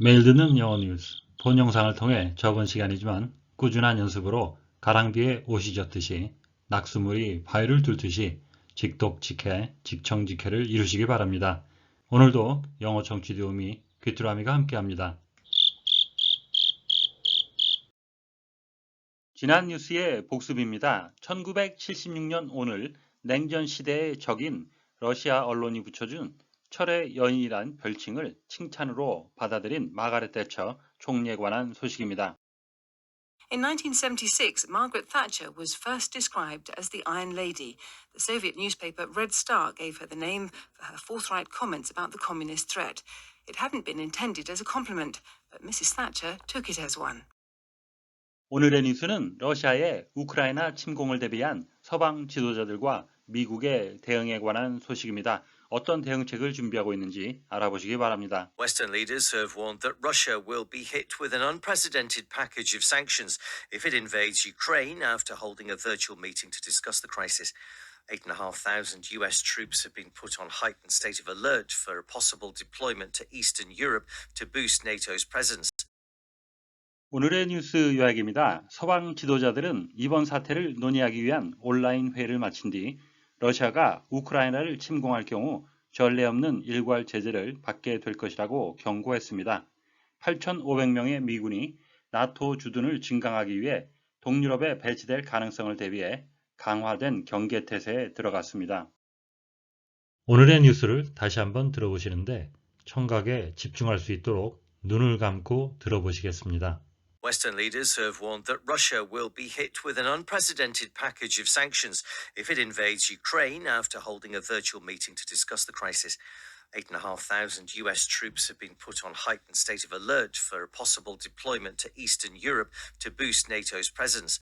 매일 듣는 영어 뉴스, 본 영상을 통해 적은 시간이지만 꾸준한 연습으로 가랑비에 옷이 젖듯이 낙수물이 바위를 뚫듯이 직독직해, 직청직해를 이루시기 바랍니다. 오늘도 영어 청취 도우미 귀뚜라미가 함께합니다. 지난 뉴스의 복습입니다. 1976년 오늘 냉전 시대의 적인 러시아 언론이 붙여준 철의 여인이란 별칭을 칭찬으로 받아들인 마가렛 대처 총리에 관한 소식입니다. In 1976, Margaret Thatcher was first described as the Iron Lady. The Soviet newspaper Red Star gave her the name for her forthright comments about the communist threat. It hadn't been intended as a compliment, but Mrs. Thatcher took it as one. 오늘의 뉴스는 러시아의 우크라이나 침공을 대비한 서방 지도자들과 미국의 대응에 관한 소식입니다. 어떤 대응책을 준비하고 있는지 알아보시기 바랍니다. Western leaders have warned that Russia will be hit with an unprecedented package of sanctions if it invades Ukraine after holding a virtual meeting to discuss the crisis. 8,500 US troops have been put on heightened state of alert for a possible deployment to Eastern Europe to boost NATO's presence. 오늘의 뉴스 요약입니다. 서방 지도자들은 이번 사태를 논의하기 위한 온라인 회의를 마친 뒤 러시아가 우크라이나를 침공할 경우 전례 없는 일괄 제재를 받게 될 것이라고 경고했습니다. 8,500명의 미군이 나토 주둔을 증강하기 위해 동유럽에 배치될 가능성을 대비해 강화된 경계 태세에 들어갔습니다. 오늘의 뉴스를 다시 한번 들어보시는데 청각에 집중할 수 있도록 눈을 감고 들어보시겠습니다. Western leaders have warned that Russia will be hit with an unprecedented package of sanctions if it invades Ukraine after holding a virtual meeting to discuss the crisis. 8,500 US troops have been put on heightened state of alert for a possible deployment to Eastern Europe to boost NATO's presence.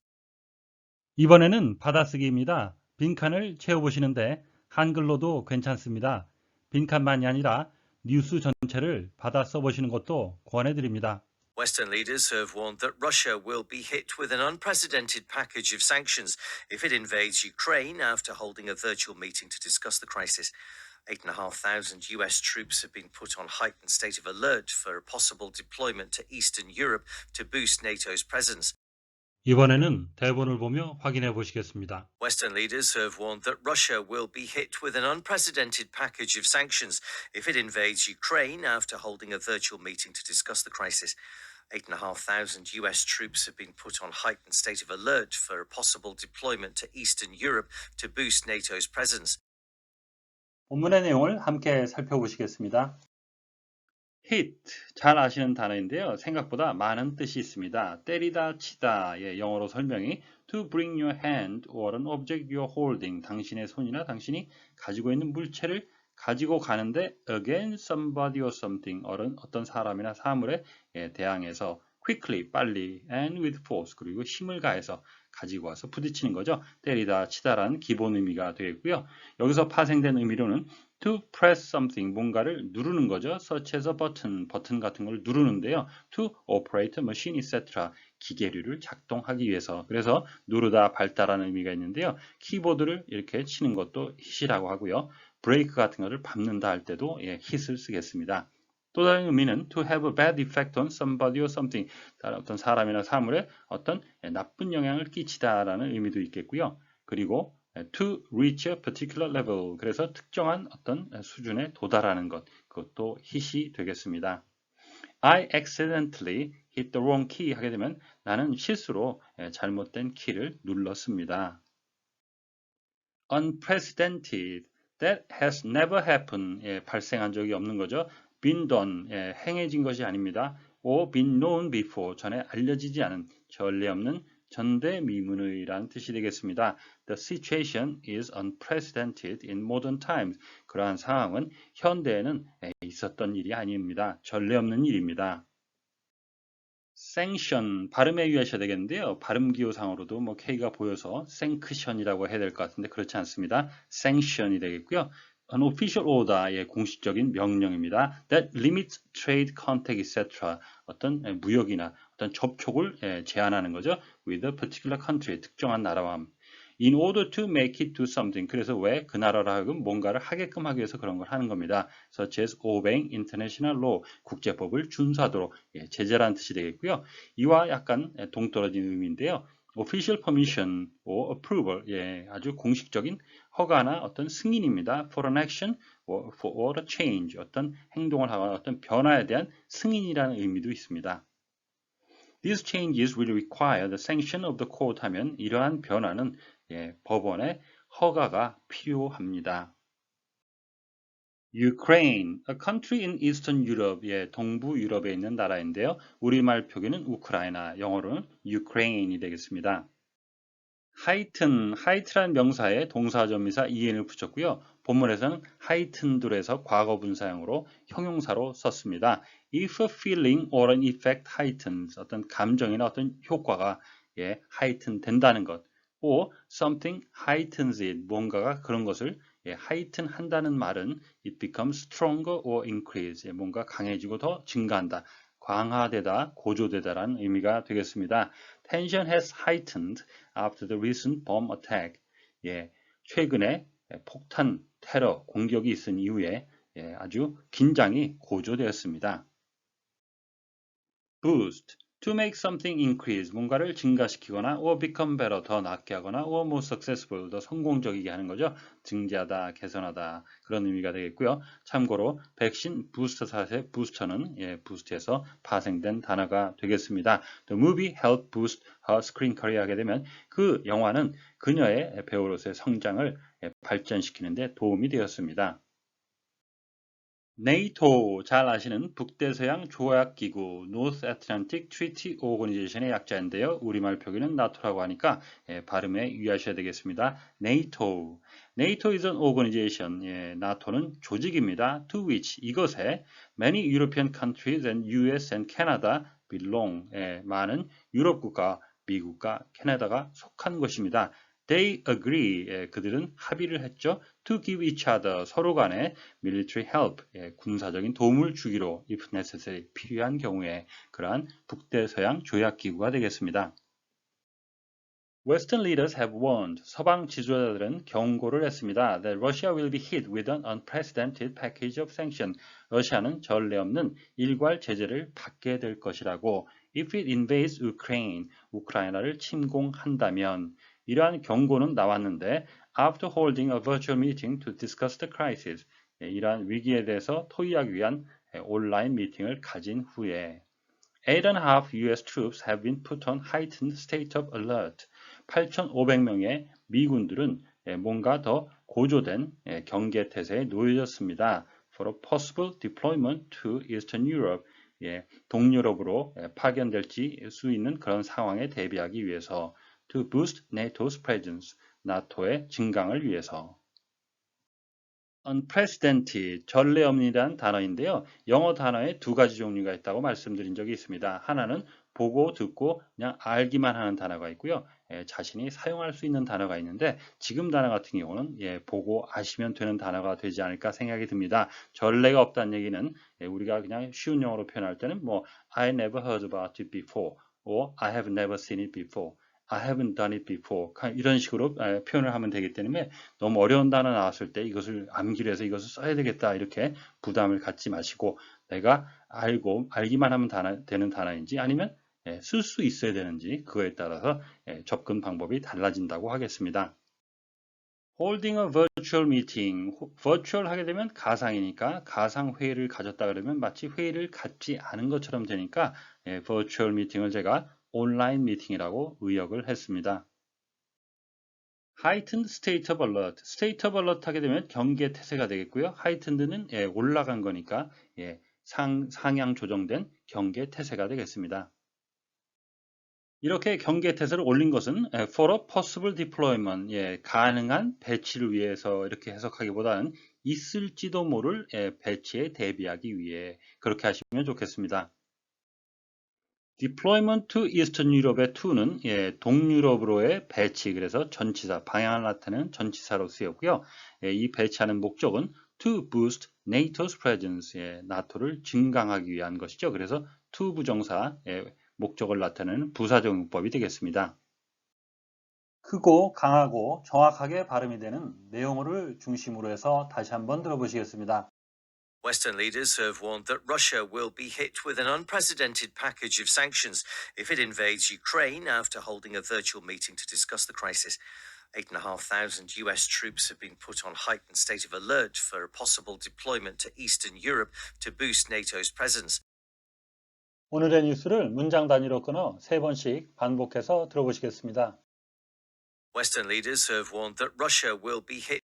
이번에는 받아쓰기입니다. 빈칸을 채워보시는데 한글로도 괜찮습니다. 빈칸만이 아니라 뉴스 전체를 받아 써보시는 것도 권해드립니다. Western leaders have warned that Russia will be hit with an unprecedented package of sanctions if it invades Ukraine after holding a virtual meeting to discuss the crisis. 8,500 US troops have been put on heightened state of alert for a possible deployment to Eastern Europe to boost NATO's presence. 이번에는 대본을 보며 확인해 보시겠습니다. Western leaders have warned that Russia will be hit with an unprecedented package of sanctions if it invades Ukraine after holding a virtual meeting to discuss the crisis. 8,500 US troops have been put on heightened state of alert for a possible deployment to Eastern Europe to boost NATO's presence. 본문의 내용을 함께 살펴보시겠습니다. hit, 잘 아시는 단어인데요. 생각보다 많은 뜻이 있습니다. 때리다, 치다의 영어로 설명이 to bring your hand or an object you're holding, 당신의 손이나 당신이 가지고 있는 물체를 가지고 가는데 against somebody or something, 어떤 사람이나 사물에 대항해서 quickly, 빨리, and with force, 그리고 힘을 가해서 가지고 와서 부딪히는 거죠. 때리다, 치다라는 기본 의미가 되겠고요. 여기서 파생된 의미로는 to press something, 뭔가를 누르는 거죠. such as a button, 버튼 같은 걸 누르는데요. to operate a machine, etc. 기계류를 작동하기 위해서. 그래서 누르다, 밟다라는 의미가 있는데요. 키보드를 이렇게 치는 것도 hit이라고 하고요. 브레이크 같은 거를 밟는다 할 때도 hit을 쓰겠습니다. 또 다른 의미는 to have a bad effect on somebody or something, 어떤 사람이나 사물에 어떤 나쁜 영향을 끼치다라는 의미도 있겠고요. 그리고 to reach a particular level, 그래서 특정한 어떤 수준에 도달하는 것, 그것도 hit이 되겠습니다. I accidentally hit the wrong key 하게 되면 나는 실수로 잘못된 키를 눌렀습니다. Unprecedented, that has never happened, 발생한 적이 없는 거죠. been done, 행해진 것이 아닙니다. or been known before, 전에 알려지지 않은, 전례 없는, 전대미문의라는 뜻이 되겠습니다. The situation is unprecedented in modern times. 그러한 상황은 현대에는 있었던 일이 아닙니다. 전례 없는 일입니다. sanction, 발음에 유의하셔야 되겠는데요. 발음 기호상으로도 K가 보여서 sanction이라고 해야 될 것 같은데 그렇지 않습니다. sanction이 되겠고요. An official order, 공식적인 명령입니다. That limits trade, contact, etc. 어떤 무역이나 어떤 접촉을 제한하는 거죠. With a particular country, 특정한 나라와. in order to make it do something. 그래서 왜 그 나라로 하여금 뭔가를 하게끔 하기 위해서 그런 걸 하는 겁니다. such as obeying international law. 국제법을 준수하도록. 예, 제재라는 뜻이 되겠고요. 이와 약간 동떨어진 의미인데요. official permission or approval. 예, 아주 공식적인 허가나 어떤 승인입니다. for an action or a change. 어떤 행동을 하거나 어떤 변화에 대한 승인이라는 의미도 있습니다. These changes will require the sanction of the court 하면 이러한 변화는 법원의 허가가 필요합니다. Ukraine, a country in Eastern Europe, 동부 유럽에 있는 나라인데요. 우리말 표기는 우크라이나, 영어로는 Ukraine이 되겠습니다. height라는 명사에 동사전미사 en을 붙였고요. 본문에서는 heightened에서 과거 분사형으로 형용사로 썼습니다. If a feeling or an effect heightens, 어떤 감정이나 어떤 효과가 heighten 된다는 것, or something heightens it, 뭔가가 그런 것을 heighten 한다는 말은 it becomes stronger or increase, 뭔가 강해지고 더 증가한다, 강화되다, 고조되다라는 의미가 되겠습니다. Tension has heightened after the recent bomb attack. 최근에 폭탄, 테러, 공격이 있은 이후에 아주 긴장이 고조되었습니다. Boost, to make something increase, 뭔가를 증가시키거나 or become better, 더 낫게 하거나 or more successful, 더 성공적이게 하는 거죠. 증대하다, 개선하다 그런 의미가 되겠고요. 참고로 백신 부스터샷의 부스터는 부스트에서 파생된 단어가 되겠습니다. The movie helped boost her screen career 하게 되면 그 영화는 그녀의 배우로서의 성장을 발전시키는 데 도움이 되었습니다. 네이토, 잘 아시는 북대서양 조약기구 North Atlantic Treaty Organization의 약자인데요. 우리말 표기는 나토라고 하니까 발음에 유의하셔야 되겠습니다. 네이토. NATO is an organization. 나토는 조직입니다. To which, 이것에 many European countries and US and Canada belong. 많은 유럽 국가, 미국과 캐나다가 속한 것입니다. They agree, 그들은 합의를 했죠. To give each other, 서로 간에 military help, 군사적인 도움을 주기로 if necessary, 필요한 경우에 그러한 북대서양 조약기구가 되겠습니다. Western leaders have warned, 서방 지도자들은 경고를 했습니다. That Russia will be hit with an unprecedented package of sanctions. 러시아는 전례 없는 일괄 제재를 받게 될 것이라고. If it invades Ukraine, 우크라이나를 침공한다면. 이러한 경고는 나왔는데 after holding a virtual meeting to discuss the crisis, 이러한 위기에 대해서 토의하기 위한 온라인 미팅을 가진 후에 8.5 US troops have been put on heightened state of alert. 8,500명의 미군들은 뭔가 더 고조된 경계 태세에 놓여졌습니다. For a possible deployment to Eastern Europe. 동유럽으로 파견될지 수 있는 그런 상황에 대비하기 위해서 to boost NATO's presence, 나토의 증강을 위해서. unprecedented, 전례 없는이라는 단어인데요. 영어 단어에 두 가지 종류가 있다고 말씀드린 적이 있습니다. 하나는 보고 듣고 그냥 알기만 하는 단어가 있고요. 자신이 사용할 수 있는 단어가 있는데 지금 단어 같은 경우는 보고 아시면 되는 단어가 되지 않을까 생각이 듭니다. 전례가 없다는 얘기는 우리가 그냥 쉬운 영어로 표현할 때는 뭐 I never heard about it before, or I have never seen it before. I haven't done it before. 이런 식으로 표현을 하면 되기 때문에 너무 어려운 단어 나왔을 때 이것을 암기를 해서 이것을 써야 되겠다 이렇게 부담을 갖지 마시고 내가 알기만 하면 되는 단어인지 아니면 쓸 수 있어야 되는지 그거에 따라서 접근 방법이 달라진다고 하겠습니다. Holding a virtual meeting. virtual 하게 되면 가상이니까 가상 회의를 가졌다 그러면 마치 회의를 갖지 않은 것처럼 되니까 virtual meeting을 제가 온라인 미팅이라고 의역을 했습니다. heightened state of alert. state of alert 하게 되면 경계 태세가 되겠고요. heightened는 올라간 거니까 상향 조정된 경계 태세가 되겠습니다. 이렇게 경계 태세를 올린 것은 for a possible deployment, 가능한 배치를 위해서 이렇게 해석하기보다는 있을지도 모를 배치에 대비하기 위해 그렇게 하시면 좋겠습니다. deployment to Eastern Europe의 to는 동유럽으로의 배치, 그래서 전치사, 방향을 나타내는 전치사로 쓰였고요. 이 배치하는 목적은 to boost NATO's presence, 나토를 증강하기 위한 것이죠. 그래서 to 부정사, 목적을 나타내는 부사적 용법이 되겠습니다. 크고 강하고 정확하게 발음이 되는 내용어를 중심으로 해서 다시 한번 들어보시겠습니다. Western leaders have warned that Russia will be hit with an unprecedented package of sanctions if it invades Ukraine after holding a virtual meeting to discuss the crisis. 8,500 US troops have been put on heightened state of alert for a possible deployment to Eastern Europe to boost NATO's presence. 오늘의 뉴스를 문장 단위로 끊어 3번씩 반복해서 들어보시겠습니다. Western leaders have warned that Russia will be hit.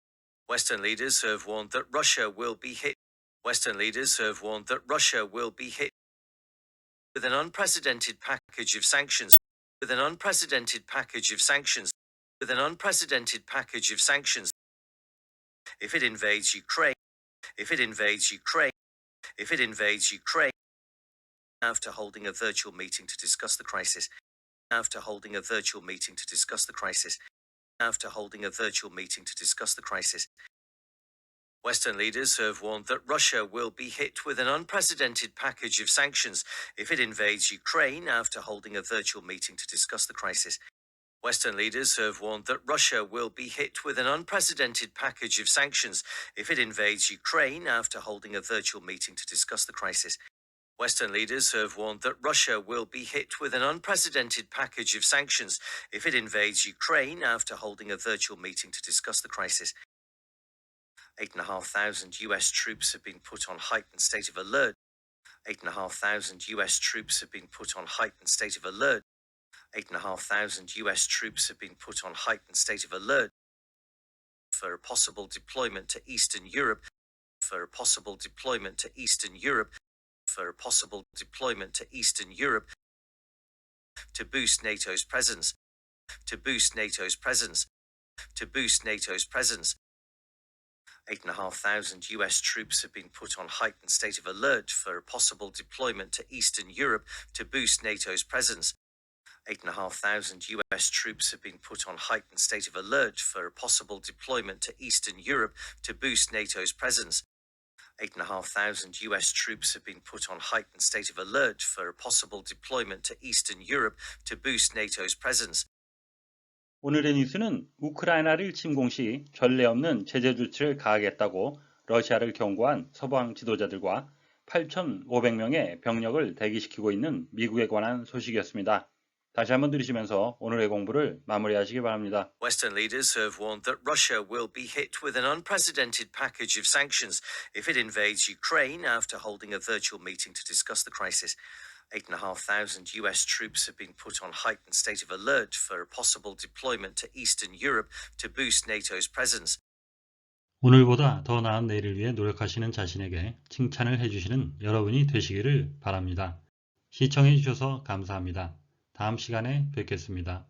Western leaders have warned that Russia will be hit. Western leaders have warned that Russia will be hit with an unprecedented package of sanctions. With an unprecedented package of sanctions. With an unprecedented package of sanctions. If it invades Ukraine. If it invades Ukraine. If it invades Ukraine. After holding a virtual meeting to discuss the crisis. After holding a virtual meeting to discuss the crisis. After holding a virtual meeting to discuss the crisis. Western leaders have warned that Russia will be hit with an unprecedented package of sanctions if it invades Ukraine after holding a virtual meeting to discuss the crisis. Western leaders have warned that Russia will be hit with an unprecedented package of sanctions if it invades Ukraine after holding a virtual meeting to discuss the crisis. Western leaders have warned that Russia will be hit with an unprecedented package of sanctions if it invades Ukraine after holding a virtual meeting to discuss the crisis. 8,500 US troops have been put on heightened state of alert. 8,500 US troops have been put on heightened state of alert. 8,500 US troops have been put on heightened state of alert for a possible deployment to Eastern Europe. For a possible deployment to Eastern Europe. For a possible deployment to Eastern Europe to boost NATO's presence. To boost NATO's presence. To boost NATO's presence. 8,500 US troops have been put on heightened state of alert for a possible deployment to Eastern Europe to boost NATO's presence. 8,500 US troops have been put on heightened state of alert for a possible deployment to Eastern Europe to boost NATO's presence. 8,500 US troops have been put on heightened state of alert for a possible deployment to Eastern Europe to boost NATO's presence. 오늘의 뉴스는 우크라이나를 침공 시 전례 없는 제재 조치를 가하겠다고 러시아를 경고한 서방 지도자들과 8,500명의 병력을 대기시키고 있는 미국에 관한 소식이었습니다. 다시 한번 들으시면서 오늘의 공부를 마무리하시기 바랍니다. Western leaders have warned that Russia will be hit with an unprecedented package of sanctions if it invades Ukraine after holding a virtual meeting to discuss the crisis. 8,500 US troops have been put on heightened state of alert for a possible deployment to Eastern Europe to boost NATO's presence. 오늘보다 더 나은 내일을 위해 노력하시는 자신에게 칭찬을 해주시는 여러분이 되시기를 바랍니다. 시청해 주셔서 감사합니다. 다음 시간에 뵙겠습니다.